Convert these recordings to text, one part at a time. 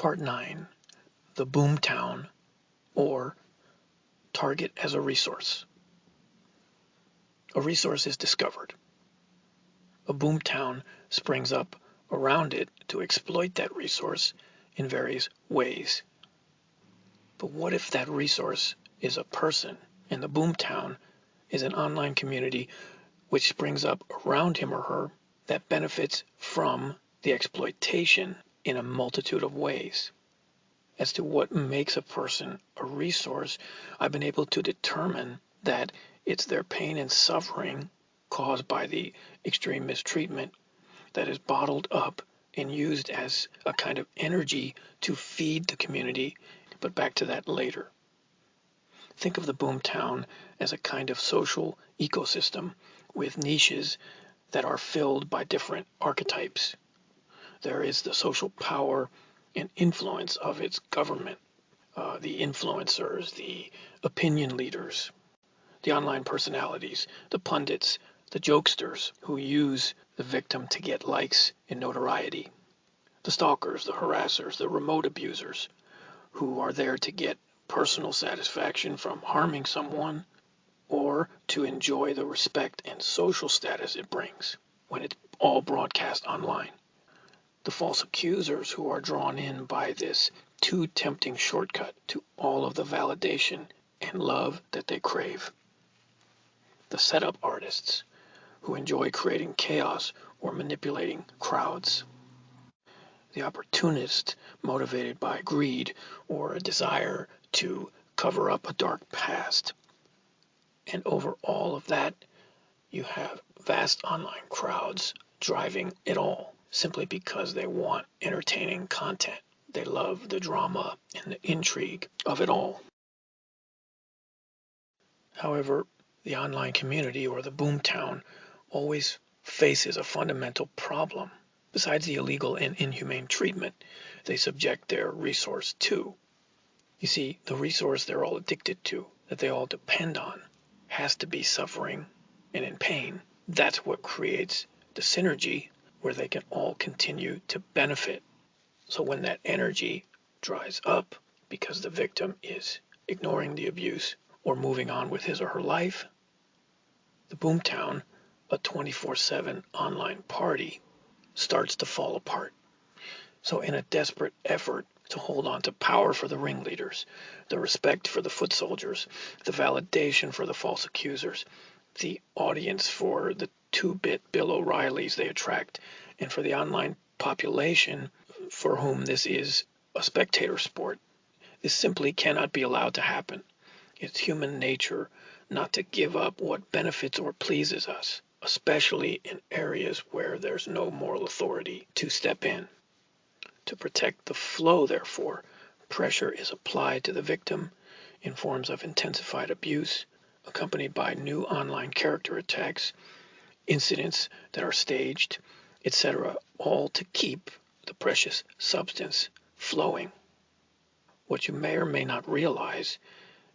Part 9. The Boomtown, or Target as a Resource. A resource is discovered. A boomtown springs up around it to exploit that resource in various ways. But what if that resource is a person, and the boomtown is an online community which springs up around him or her that benefits from the exploitation in a multitude of ways? As to what makes a person a resource, I've been able to determine that it's their pain and suffering caused by the extreme mistreatment that is bottled up and used as a kind of energy to feed the community, but back to that later. Think of the boomtown as a kind of social ecosystem with niches that are filled by different archetypes. There is the social power and influence of its government, the influencers, the opinion leaders, the online personalities, the pundits, the jokesters who use the victim to get likes and notoriety, the stalkers, the harassers, the remote abusers who are there to get personal satisfaction from harming someone or to enjoy the respect and social status it brings when it's all broadcast online. The false accusers who are drawn in by this too tempting shortcut to all of the validation and love that they crave. The setup artists who enjoy creating chaos or manipulating crowds. The opportunist motivated by greed or a desire to cover up a dark past. And over all of that, you have vast online crowds driving it all simply because they want entertaining content. They love the drama and the intrigue of it all. However, the online community or the boomtown always faces a fundamental problem. Besides the illegal and inhumane treatment they subject their resource to. You see, the resource they're all addicted to, that they all depend on, has to be suffering and in pain. That's what creates the synergy where they can all continue to benefit. So when that energy dries up because the victim is ignoring the abuse or moving on with his or her life, the boomtown, a 24/7 online party, starts to fall apart. So in a desperate effort to hold on to power for the ringleaders, the respect for the foot soldiers, the validation for the false accusers, the audience for the two-bit Bill O'Reillys they attract, and for the online population for whom this is a spectator sport. This simply cannot be allowed to happen. It's human nature not to give up what benefits or pleases us, especially in areas where there's no moral authority to step in. To protect the flow, therefore, pressure is applied to the victim in forms of intensified abuse, accompanied by new online character attacks, incidents that are staged, etc., all to keep the precious substance flowing. What you may or may not realize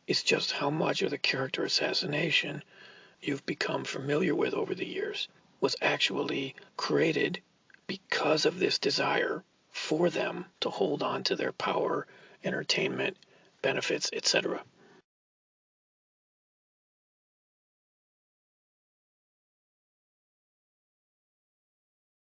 is just how much of the character assassination you've become familiar with over the years was actually created because of this desire for them to hold on to their power, entertainment, benefits, etc.